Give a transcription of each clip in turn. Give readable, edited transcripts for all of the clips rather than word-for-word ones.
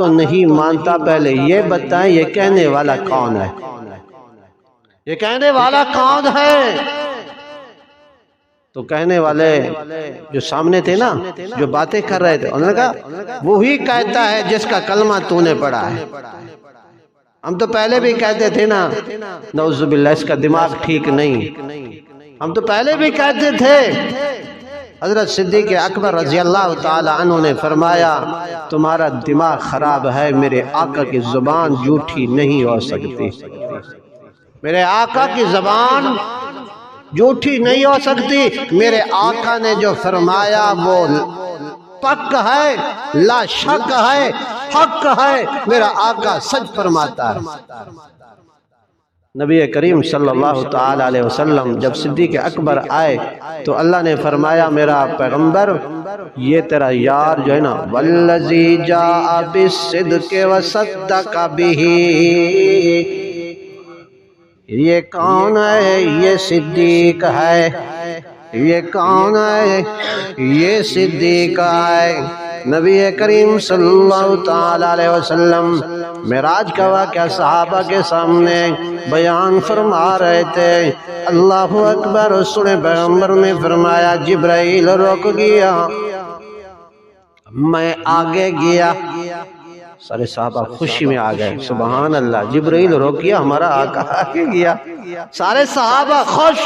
تو نہیں مانتا، پہلے یہ بتائیں یہ کہنے والا کون ہے؟ یہ کہنے والا کون ہے؟ تو کہنے والے جو سامنے تھے نا، جو باتیں کر رہے تھے، انہوں نے کہا وہی کہتا ہے جس کا کلمہ تو نے پڑھا ہے۔ ہم تو پہلے بھی کہتے تھے نا، نعوذ باللہ اس کا دماغ ٹھیک نہیں، ہم تو پہلے بھی کہتے تھے۔ حضرت صدیق اکبر رضی اللہ تعالی عنہ نے فرمایا تمہارا دماغ خراب ہے، میرے آقا کی زبان جھوٹی نہیں ہو سکتی، میرے آقا کی زبان جھوٹی نہیں ہو سکتی، میرے آقا نے جو فرمایا وہ پک ہے، لا شک ہے، حق ہے، میرا آقا سچ فرماتا ہے۔ نبی کریم صلی اللہ تعالی علیہ وسلم جب صدیق اکبر آئے تو اللہ نے فرمایا میرا پیغمبر یہ تیرا یار جو ہے نا، والذی جاء بالصدق وصدق بہ، یہ کون ہے؟ یہ صدیق ہے۔ یہ کون ہے؟ یہ صدیق ہے۔ نبی کریم صلی اللہ تعالی علیہ وسلم معراج کا واقعہ صحابہ کے سامنے بیان فرما رہے تھے۔ اللہ اکبر سنے، پیغمبر نے فرمایا جبرائیل رک گیا، میں آگے گیا۔ سارے صحابہ خوشی میں آ گئے، سبحان اللہ، جبرائیل روک گیا، ہمارا آقا آگے گیا۔ سارے صحابہ خوش،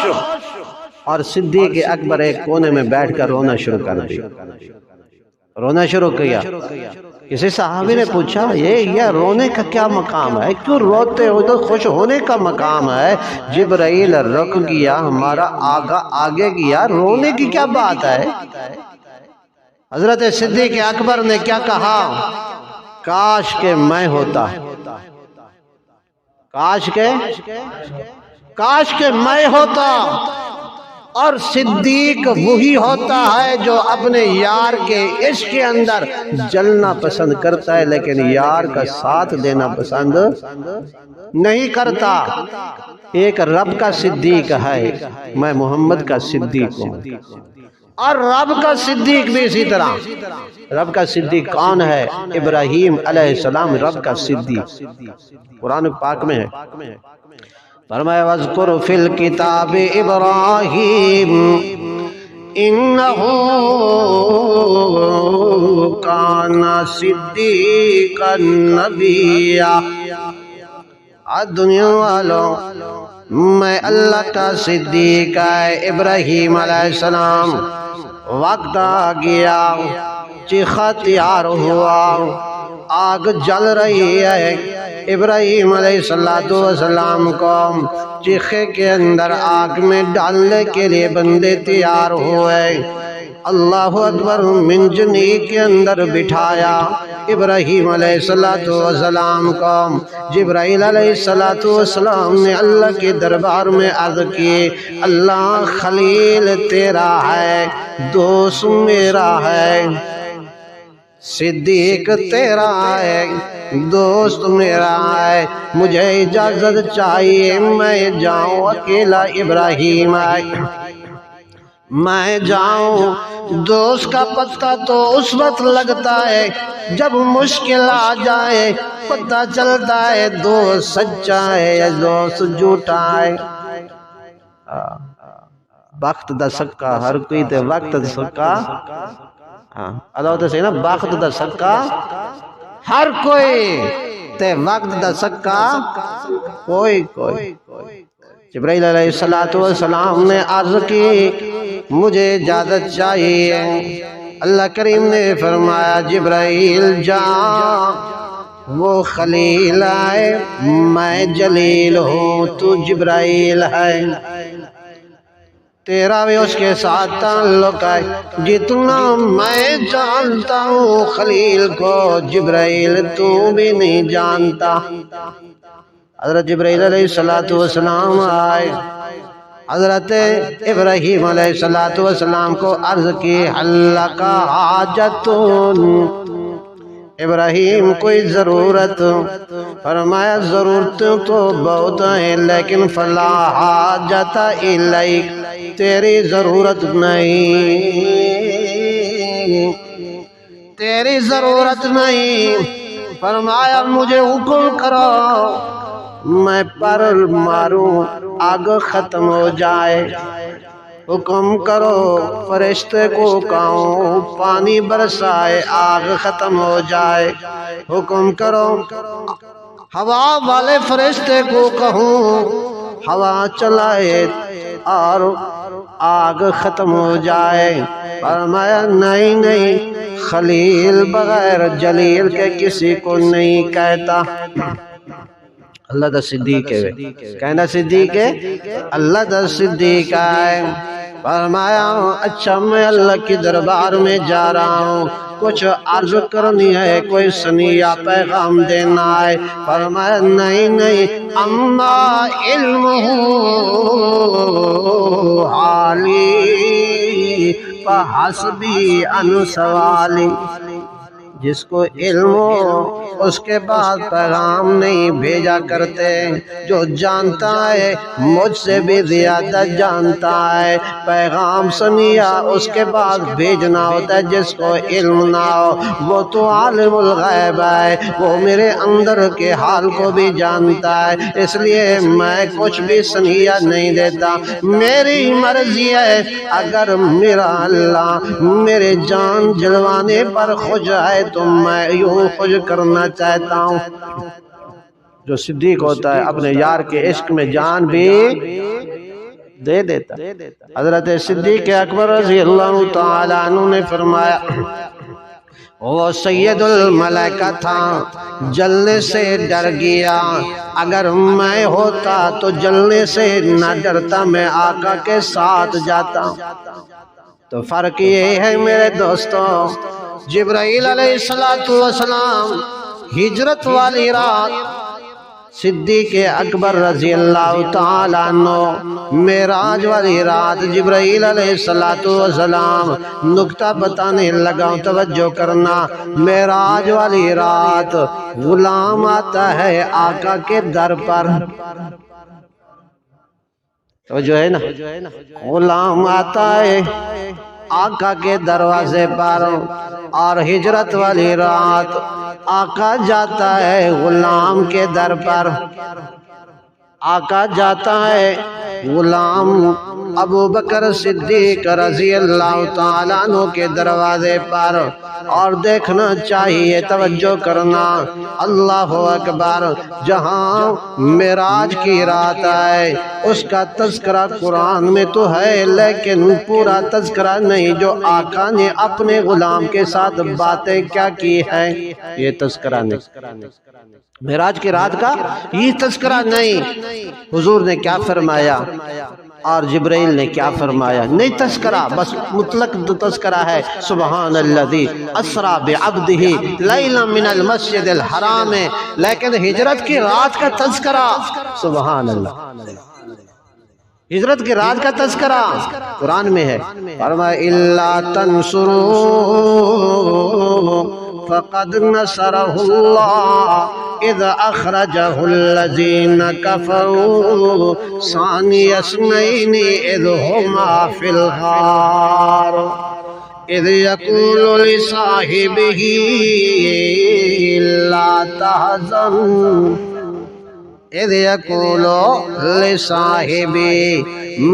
اور صدیق اکبر ایک کونے میں بیٹھ کر رونا شروع کر دیا، رونا شروع کیا۔ کسی صحابی نے پوچھا یہ رونے کا کیا مقام ہے، کیوں روتے ہو؟ تو خوش ہونے کا مقام ہے، جبرائیل رک گیا، ہمارا آقا آگے گیا، رونے کی کیا بات ہے؟ حضرت صدیق اکبر نے کیا کہا؟ کاش کہ میں ہوتا، کاش کہ میں ہوتا۔ اور صدیق وہی ہوتا ہے جو اپنے یار کے عشق کے اندر جلنا پسند کرتا ہے، لیکن یار کا ساتھ دینا پسند نہیں کرتا۔ ایک رب کا صدیق ہے، میں محمد کا صدیق ہوں، اور رب کا صدیق بھی اسی طرح۔ رب کا صدیق کون ہے؟ ابراہیم علیہ السلام رب کا صدیق، قرآن پاک میں ہے۔ فرمایا وَاذْكُرْ فِي الْكِتَابِ إِبْرَاهِيمَ إِنَّهُ كَانَ صِدِّيقًا نَبِيًّا۔ دنیا والوں، میں اللہ کا صدیق ہے۔ ابراہیم علیہ السلام وقت آ گیا، چیخا تیار ہوا، آگ جل رہی ہے۔ ابراہیم علیہ السلام کو چیخے کے اندر آگ میں ڈالنے کے لیے بندے تیار ہوئے۔ اللہ اکبر، منجنی کے اندر بٹھایا ابراہیم علیہ السلام کو۔ جبرائیل علیہ السلام نے اللہ کے دربار میں عرض کی، اللہ خلیل تیرا ہے، دوست میرا ہے، صدیق تیرا ہے، دوست میرا ہے، مجھے اجازت چاہیے میں جاؤں، اکیلا ابراہیم ہے، میں جاؤں۔ دوست کا پتہ تو اس وقت لگتا ہے جب مشکل آ جائے، پتہ چلتا ہے دوست سچا ہے یا دوست جھوٹا ہے۔ وقت دا سکا ہر کوئی تے وقت دا سکا، اللہ تے نا، وقت دا سکا ہر کوئی تے وقت دا سکا کوئی۔ جبرائیل علیہ السلام نے عرض کی مجھے اجازت چاہیے۔ اللہ کریم نے فرمایا جبرائیل جا، وہ خلیل ہے، میں جلیل ہوں، تو جبرائیل ہے، تیرا بھی اس کے ساتھ تعلق ہے، جتنا میں جانتا ہوں خلیل کو جبرائیل تو بھی نہیں جانتا۔ حضرت جبرائیل علیہ السلام آئے، حضرت ابراہیم علیہ السلام کو عرض کی حلق حاجت، ابراہیم کوئی ضرورت؟ فرمایا ضرورتیں تو بہت ہیں، لیکن فلا حاجت الیک، تیری ضرورت نہیں، تیری ضرورت نہیں۔ فرمایا مجھے حکم کرو میں پر ماروں آگ ختم ہو جائے، حکم کرو فرشتے کو کہوں پانی برسائے آگ ختم ہو جائے، حکم کرو ہوا والے فرشتے کو کہوں ہوا چلائے اور آگ ختم ہو جائے۔ فرمایا نہیں نہیں، خلیل بغیر جلیل کے کسی کو نہیں کہتا۔ اللہ دا صدیق ہے، کہنا صدیق ہے، اللہ دا صدیق ہے۔ فرمایا اچھا میں اللہ کی دربار میں جا رہا ہوں، کچھ عرض کرنی ہے، کوئی سنیہ پیغام دینا ہے۔ فرمایا نہیں نہیں، اما علمہ عالی فحسبی ان سوالی، جس کو علم ہو اس کے بعد پیغام نہیں بھیجا کرتے، جو جانتا ہے مجھ سے بھی زیادہ جانتا ہے، پیغام سنیا اس کے بعد بھیجنا ہوتا ہے، جس کو علم نہ ہو وہ تو عالم الغیب ہے، وہ میرے اندر کے حال کو بھی جانتا ہے، اس لیے میں کچھ بھی سنیا نہیں دیتا، میری مرضی ہے، اگر میرا اللہ میرے جان جلوانے پر خوش ہے تو میں یوں خوش کرنا چاہتا ہوں۔ جو صدیق ہوتا ہے اپنے یار کے عشق میں جان بھی دے دیتا۔ حضرت صدیق اکبر رضی اللہ تعالیٰ عنہ نے فرمایا وہ سید الملائکہ تھا، جلنے سے ڈر گیا، اگر میں ہوتا تو جلنے سے نہ ڈرتا، میں آقا کے ساتھ جاتا۔ تو فرق یہ ہے میرے دوستوں، جبرائیل علیہ السلام ہجرت والی رات صدیق اکبر رضی اللہ تعالیٰ عنہ معراج والی رات جبرائیل علیہ السلام نکتہ بتانے لگا، توجہ کرنا، معراج والی رات غلام آتا ہے آقا کے در پر، توجہ ہے نا، غلام آتا ہے آقا کے دروازے پر، اور ہجرت والی رات آقا جاتا ہے غلام کے در پر، آقا جاتا ہے غلام ابو بکر صدیق رضی اللہ تعالیٰ عنہ کے دروازے پر، اور دیکھنا چاہیے، توجہ کرنا، اللہ اکبر، جہاں معراج کی رات آئے اس کا تذکرہ قرآن میں تو ہے لیکن پورا تذکرہ نہیں، جو آقا نے اپنے غلام کے ساتھ باتیں کیا کی ہیں یہ تذکرہ نہیں، معراج کی رات کا یہ تذکرہ نہیں، حضور نے کیا فرمایا اور جبرائیل نے کیا فرمایا نہیں تذکرہ، بس مطلق تذکرہ ہے، سبحان الذی اسریٰ بعبدہ لیلا من المسجد الحرام، لیکن ہجرت کی رات کا تذکرہ، سبحان اللہ، ہجرت کی رات کا تذکرہ قرآن میں ہے، فرمایا الا تنصروا فقد نصرہ اللہ اذ اخرجہ الذین کفروا ثانی اثنین اذ ہما فی الغار اذ یقول لصاحبہ لا تحزن اذ یقول لصاحبہ،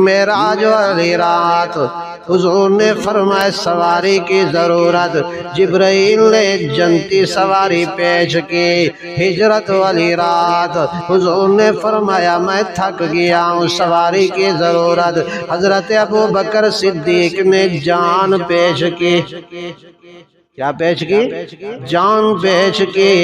معراج والی رات حضور نے فرمایا سواری کی ضرورت، جبرائیل نے جنتی سواری پیش کی، ہجرت والی رات حضور نے فرمایا میں تھک گیا ہوں، سواری کی ضرورت، حضرت ابو بکر صدیق نے جان پیش کی، کیا پیش کی؟ جان پیش کی،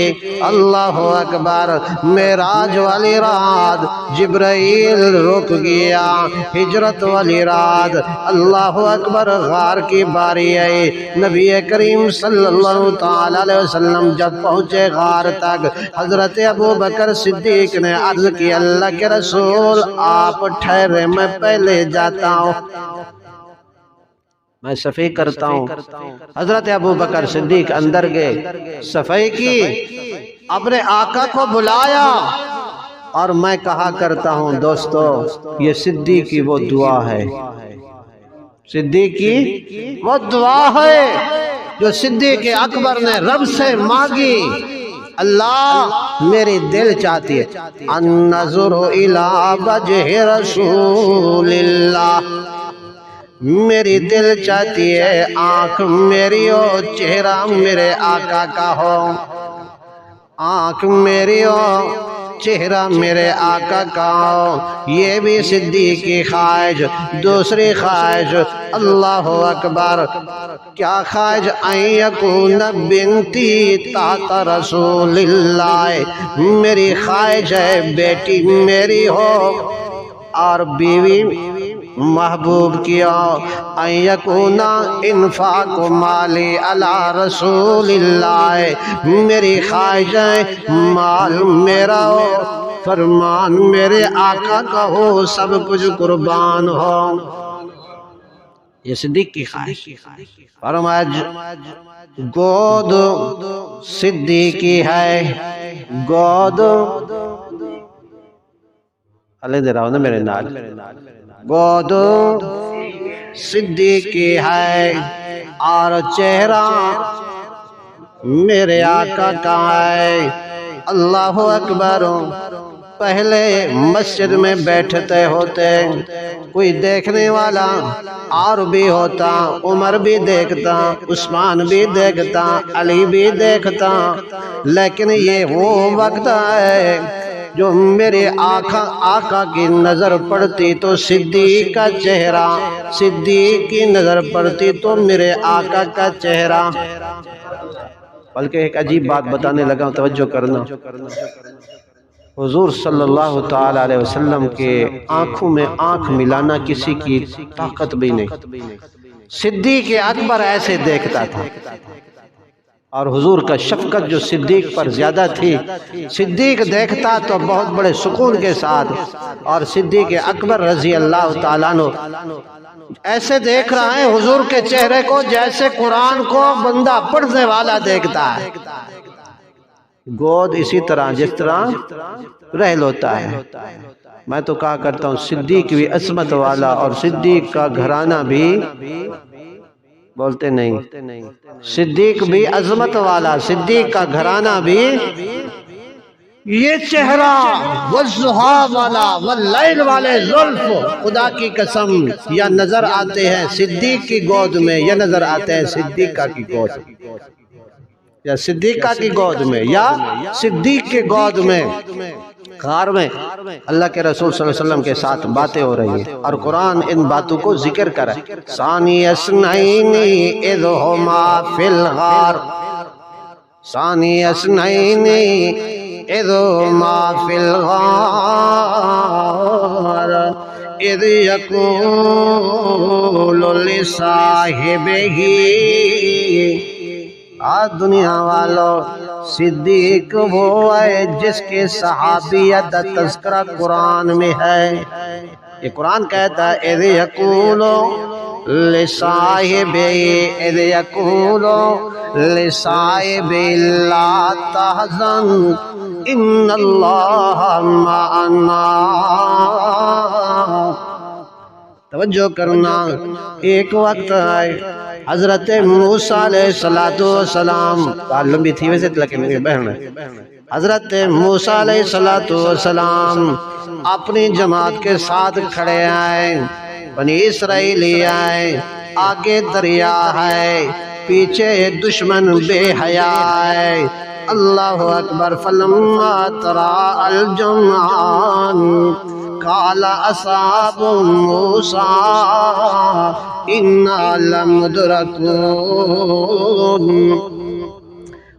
اللہ اکبر، معراج والی رات جبرائیل رک گیا، ہجرت والی رات اللہ اکبر غار کی باری آئی، نبی کریم صلی اللہ تعالی علیہ وسلم جب پہنچے غار تک، حضرت ابو بکر صدیق نے عرض کی اللہ کے رسول آپ ٹھہرے میں پہلے جاتا ہوں، میں صفائی کرتا ہوں، حضرت ابو بکر صدیق اندر گئے، صفائی کی، اپنے آقا کو بلایا، اور میں کہا کرتا ہوں دوستو یہ صدیق کی وہ دعا ہے، صدیق کی وہ دعا ہے جو صدیق اکبر نے رب سے مانگی، اللہ میری دل چاہتی ہے النظر الی وجہ رسول اللہ، میری دل چاہتی ہے آنکھ میری ہو چہرہ میرے آقا کا ہو، آنکھ میری ہو چہرہ میرے آقا کا ہو۔ یہ بھی صدیق کی خواہش۔ دوسری خواہش، اللہ اکبر، کیا خواہش؟ ان یکون بنتی تحت رسول اللہ، میری خواہش ہے بیٹی میری ہو اور بیوی محبوب کی ہو۔ ان یکون انفاق مالی علی رسول اللہ، میری خواہش ہے مال میرا ہو، فرمان میرے آقا کا ہو، سب کچھ قربان ہو۔ یہ صدیق کی خواہش۔ فرمایا گود صدیق کی ہے، گود اللہ دے رہا ہوں نا میرے نال، گود صدیق کی ہے اور چہرہ میرے آقا کا ہے۔ اللہ اکبر۔ پہلے مسجد میں بیٹھتے ہوتے، کوئی دیکھنے والا اور بھی ہوتا، عمر بھی دیکھتا، عثمان بھی دیکھتا، علی بھی دیکھتا، لیکن یہ وہ وقت ہے جو میرے آقا کی نظر پڑتی تو صدیق کا چہرہ، صدیق کی نظر پڑتی تو میرے آقا کا چہرہ۔ بلکہ ایک عجیب بات بتانے لگا، توجہ کرنا، حضور صلی اللہ تعالی علیہ وسلم کے آنکھوں میں آنکھ ملانا کسی کی طاقت بھی نہیں۔ صدیق اکبر ایسے دیکھتا تھا، اور حضور کا شفقت جو صدیق پر زیادہ تھی، صدیق دیکھتا تو بہت بڑے سکون کے ساتھ، اور صدیق اکبر رضی اللہ تعالیٰ عنہ ایسے دیکھ رہا ہے حضور کے چہرے کو جیسے قرآن کو بندہ پڑھنے والا دیکھتا ہے۔ گود اسی طرح جس طرح رحل ہوتا ہے۔ میں تو کہا کرتا ہوں صدیق بھی عظمت والا، اور صدیق کا گھرانہ بھی، بولتے نہیں، صدیق بھی عظمت والا، صدیق کا گھرانہ بھی، یہ چہرہ والضحیٰ والا واللیل والے زلف، خدا کی قسم یا نظر آتے ہیں صدیق کی گود میں، یا نظر آتے ہیں صدیقہ کی گود میں، یا صدیقہ کی گود میں، یا صدیق کی گود میں، غار میں اللہ کے رسول صلی اللہ علیہ وسلم کے ساتھ باتیں ہو رہی ہیں، اور قرآن ان باتوں کو ذکر کر رہا ہے۔ ثانی اثنین اذ ہما فی الغار، ثانی اثنین اذ ہما فی الغار اذ یقول لصاحبہ، دنیا والو صدیق وہ ہے جس کے صحابیت تذکرہ قرآن میں ہے۔ یہ قرآن کہتا ہے اذ یقول لصاحبہ، اذ یقول لصاحبہ لا تحزن ان اللہ معنا۔ توجہ کرنا، ایک وقت آئے حضرت موسیٰ علیہ السلام، لمبی تھی ویسے لیکن بہن ہے، حضرت موسیٰ علیہ السلام اپنی جماعت کے ساتھ کھڑے آئے، بنی اسرائیلی آئے، آگے دریا ہے، پیچھے دشمن بے حیا ہے۔ اللہ اکبر۔ فلما تراءى الجمعان قال اصحاب موسیٰ انا لمدرکون۔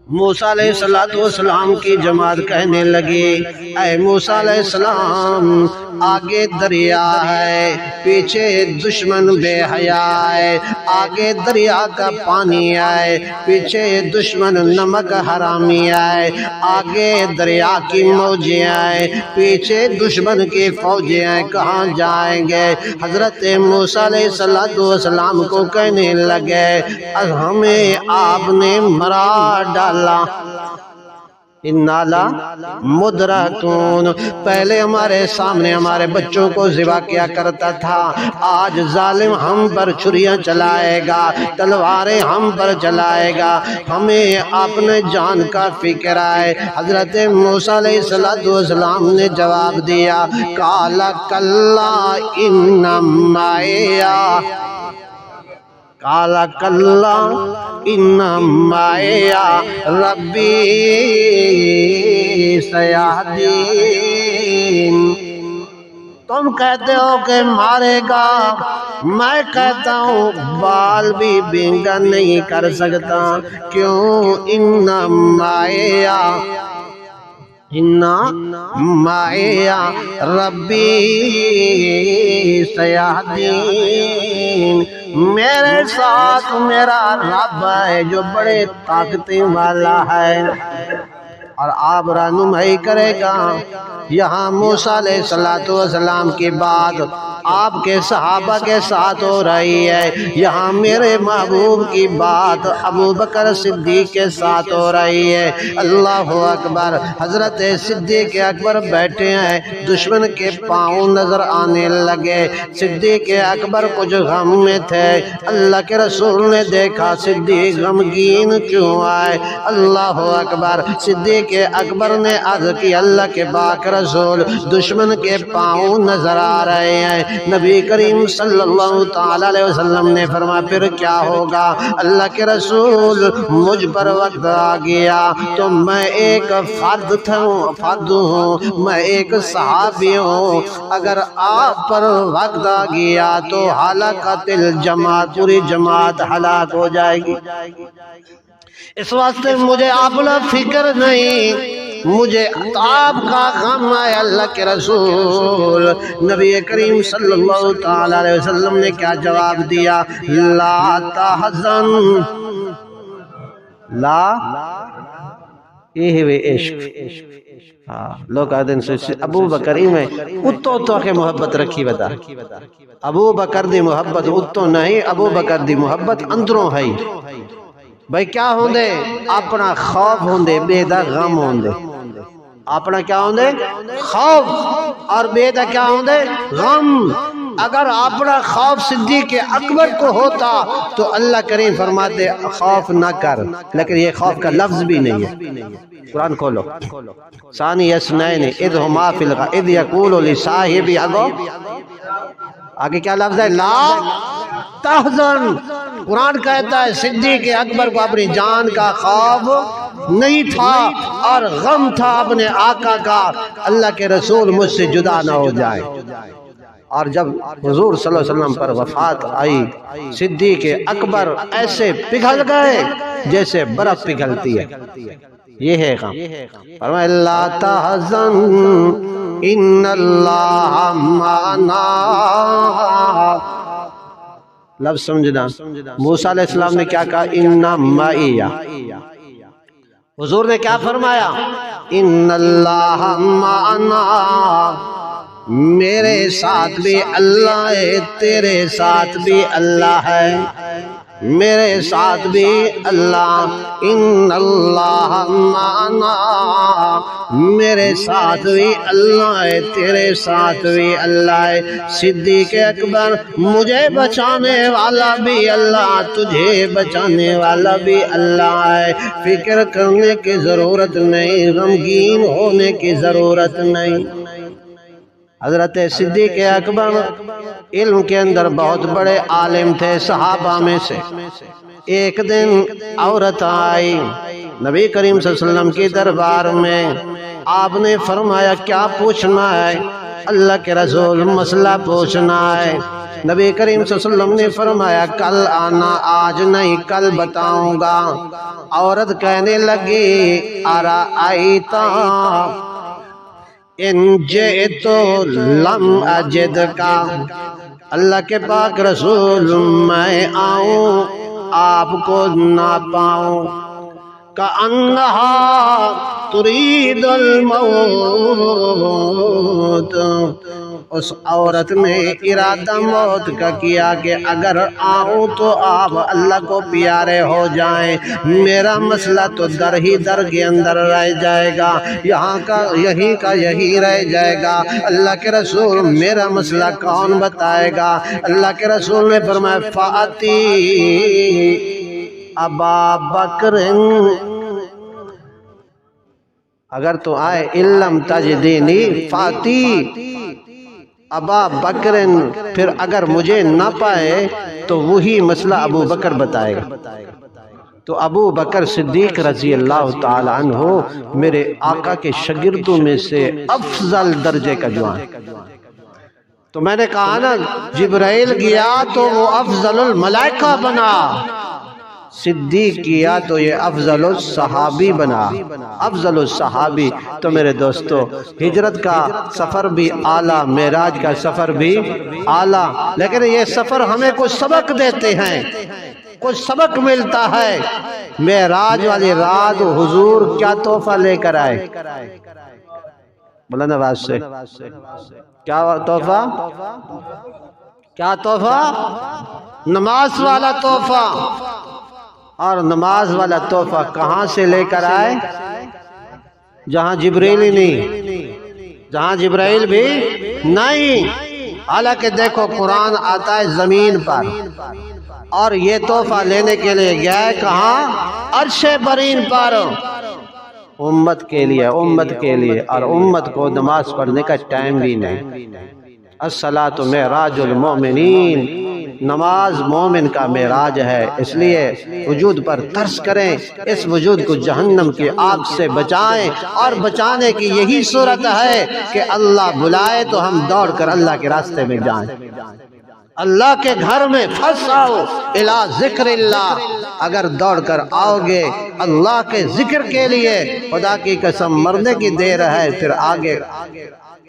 موسیٰ علیہ السلام کی جماعت کہنے لگی، اے موسیٰ علیہ السلام، آگے دریا ہے، پیچھے دشمن بے حیا ہے، آگے دریا کا پانی آئے، پیچھے دشمن نمک حرامی آئے، آگے دریا کی موجیں آئے، پیچھے دشمن کی فوجیں آئے، کہاں جائیں گے؟ حضرت موسیٰ علیہ السلام کو کہنے لگے ہمیں آپ نے مرا ڈالا۔ اِنَّا لَمُدْرَكُونَ۔ پہلے ہمارے سامنے ہمارے بچوں کو ذبح کیا کرتا تھا، آج ظالم ہم پر چھریاں چلائے گا، تلواریں ہم پر چلائے گا، ہمیں اپنے جان کا فکر آئے۔ حضرت موسیٰ علیہ السلام نے جواب دیا، قَالَ كَلَّا إِنَّ مَعِيَ قَالَ كَلَّا إِنَّ مَعِيَ رَبِّي سَيَهْدِينِ۔ تم کہتے ہو کہ مارے گا، میں کہتا ہوں بال بھی بینگا نہیں کر سکتا۔ کیوں؟ إِنَّ مَعِيَ رَبِّي سَيَهْدِينِ۔ میرے ساتھ میرا رب ہے جو بڑے طاقتیں والا ہے اور آپ رہنمائی کرے گا۔ یہاں موسیٰ علیہ السلام کی بات آپ کے صحابہ کے ساتھ ہو رہی ہے، یہاں میرے محبوب کی بات ابو بکر صدیق کے ساتھ ہو رہی ہے۔ اللہ اکبر۔ حضرت صدیق اکبر بیٹھے ہیں، دشمن کے پاؤں نظر آنے لگے۔ صدیق اکبر کچھ غم میں تھے، اللہ کے رسول نے دیکھا صدیق غمگین کیوں آئے۔ اللہ اکبر۔ صدیق اکبر نے عرض کی، اللہ کے پاک رسول دشمن کے پاؤں نظر آ رہے ہیں۔ نبی کریم صلی اللہ تعالیٰ علیہ وسلم نے فرمایا پھر کیا ہوگا؟ اللہ کے رسول مجھ پر وقت آ گیا تو میں ایک فرد ہوں، میں ایک صحابی ہوں، اگر آپ پر وقت آ گیا تو ہلاکت الجماعت، پوری جماعت ہلاک ہو جائے گی۔ اس واسطے مجھے اپنا فکر نہیں، مجھے آپ کا غم ہے۔ اللہ کے رسول نبی کریم صلی اللہ تعالیٰ علیہ وسلم نے کیا جواب دیا؟ لا تحزن، لا یہ ہوئے عشق۔ لوگ آدھیں سے ابو بکر میں اتو تو کے محبت رکھی بتا، ابو بکر دی محبت اتو نہیں، ابو بکر دی محبت اندروں ہے۔ بھائی کیا ہوندے؟ اپنا خوف ہوندے، بے دا غم ہوندے۔ اپنا کیا ہوندے؟ خوف، اور بے دا کیا ہوندے؟ غم۔ اگر اپنا خوف صدیق اکبر کو ہوتا تو اللہ کریم فرماتے خوف نہ کر، لیکن یہ خوف کا لفظ بھی نہیں ہے۔ قرآن کھولو، ثانی اثنین اذ ہما فی الغار اذ یقول لصاحبہ، آگے کیا لفظ ہے؟ لا تحزن۔ قرآن کہتا ہے صدیق اکبر کو اپنی جان کا خوف نہیں تھا اور غم تھا اپنے آقا کا، اللہ کے رسول مجھ سے جدا نہ ہو جائے۔ اور جب حضور صلی اللہ علیہ وسلم پر وفات آئی، صدیق اکبر ایسے پگھل گئے جیسے برف پگھلتی ہے۔ یہ ہے غم۔ فرمایا لا تحزن ان اللہ معنا۔ لفظ سمجھنا، موسیٰ علیہ السلام نے کیا کہا؟ ان معی۔ حضور نے کیا فرمایا؟ ان اللہ معنا، میرے ساتھ بھی اللہ ہے، تیرے ساتھ بھی اللہ ہے، میرے ساتھ بھی اللہ۔ ان اللہ معنا، میرے ساتھ بھی اللہ ہے، تیرے ساتھ بھی اللہ ہے۔ صدیق اکبر مجھے بچانے والا بھی اللہ، تجھے بچانے والا بھی اللہ ہے، فکر کرنے کی ضرورت نہیں، غمگین ہونے کی ضرورت نہیں۔ حضرت صدیق اکبر علم کے اندر بہت بڑے عالم تھے، صحابہ میں سے۔ ایک دن عورت آئی نبی کریم صلی اللہ علیہ وسلم کی دربار میں، آپ نے فرمایا کیا پوچھنا ہے؟ اللہ کے رسول مسئلہ پوچھنا ہے۔ نبی کریم صلی اللہ علیہ وسلم نے فرمایا کل آنا، آج نہیں کل بتاؤں گا۔ عورت کہنے لگی ارائیتا ان جئتو لم اجد کا، اللہ کے پاک رسول میں آؤں آپ کو نہ پاؤں۔ کأنہا ترید الموت، اس عورت نے ارادہ موت کا کیا کہ اگر آؤں تو آپ اللہ کو پیارے ہو جائیں، میرا مسئلہ تو در ہی در کے اندر رہ جائے گا، یہاں کا یہی رہ جائے گا۔ اللہ کے رسول میرا مسئلہ کون بتائے گا؟ اللہ کے رسول نے فرمایا فاتی ابا بکر، اگر تو آئے علم تجدینی فاتی ابا بکر، پھر اگر مجھے نہ پائے تو وہی مسئلہ ابو بکر بتائے گا۔ تو ابو بکر صدیق رضی اللہ تعالی عنہ میرے آقا کے شاگردوں میں سے افضل درجے کا جوان۔ تو میں نے کہا نا جبرائیل گیا تو وہ افضل الملائکہ بنا، صدیق کیا تو یہ افضل الصحابی بنا، افضل الصحابی۔ تو میرے دوستو ہجرت کا سفر بھی اعلیٰ، معراج کا سفر بھی اعلیٰ، لیکن یہ سفر ہمیں کچھ سبق دیتے ہیں، کچھ سبق ملتا ہے۔ معراج والی رات حضور کیا تحفہ لے کر آئے؟ بلند آواز سے کیا تحفہ؟ کیا تحفہ؟ نماز والا تحفہ۔ اور نماز والا تحفہ کہاں سے لے کر آئے؟ جہاں جبرائیل ہی نہیں، جہاں جبرائیل بھی نہیں۔ حالانکہ دیکھو قرآن آتا ہے زمین پر، اور یہ تحفہ لینے کے لیے گیا ہے کہاں؟ عرش برین پر، امت کے لیے، اور امت کو نماز پڑھنے کا ٹائم بھی نہیں۔ الصلاۃ معراج المومنین، نماز مومن کا معراج ہے۔ اس لیے وجود پر ترس کریں، اس وجود کو جہنم کی آگ سے بچائیں، اور بچانے کی یہی صورت ہے کہ اللہ بلائے تو ہم دوڑ کر اللہ کے راستے میں جائیں۔ اللہ کے گھر میں پھنس آؤ الی ذکر اللہ، اگر دوڑ کر آؤ گے اللہ کے ذکر کے لیے، خدا کی قسم مرنے کی دیر ہے، پھر آگے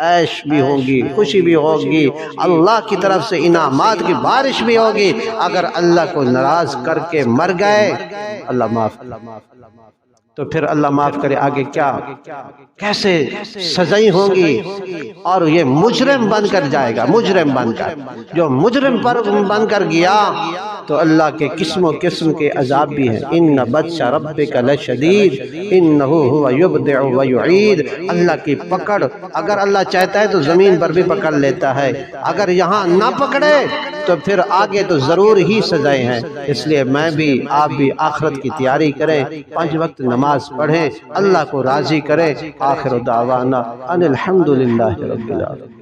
عیش بھی ہوگی، خوشی بھی ہوگی، اللہ کی طرف سے انعامات کی بارش بھی ہوگی۔ اگر اللہ کو ناراض کر کے مر گئے، اللہ معاف، تو پھر اللہ معاف کرے، آگے کیا کیسے سزائیں ہوں گی؟ اور یہ مجرم بن کر جائے گا، مجرم بن کر، جو مجرم پر بن کر گیا تو اللہ کے قسم و قسم کے عذاب بھی ہیں۔ ان بطش ربک لشدید انہ هو یبدع ویعید، اللہ کی پکڑ اگر اللہ چاہتا ہے تو زمین پر بھی پکڑ لیتا ہے، اگر یہاں نہ پکڑے تو پھر آگے تو ضرور ہی سزائیں ہیں۔ اس لیے میں بھی آپ بھی آخرت کی تیاری کریں، 5 وقت نماز پڑھیں، اللہ کو راضی کریں۔ آخر دعوانا ان الحمدللہ رب العالمین۔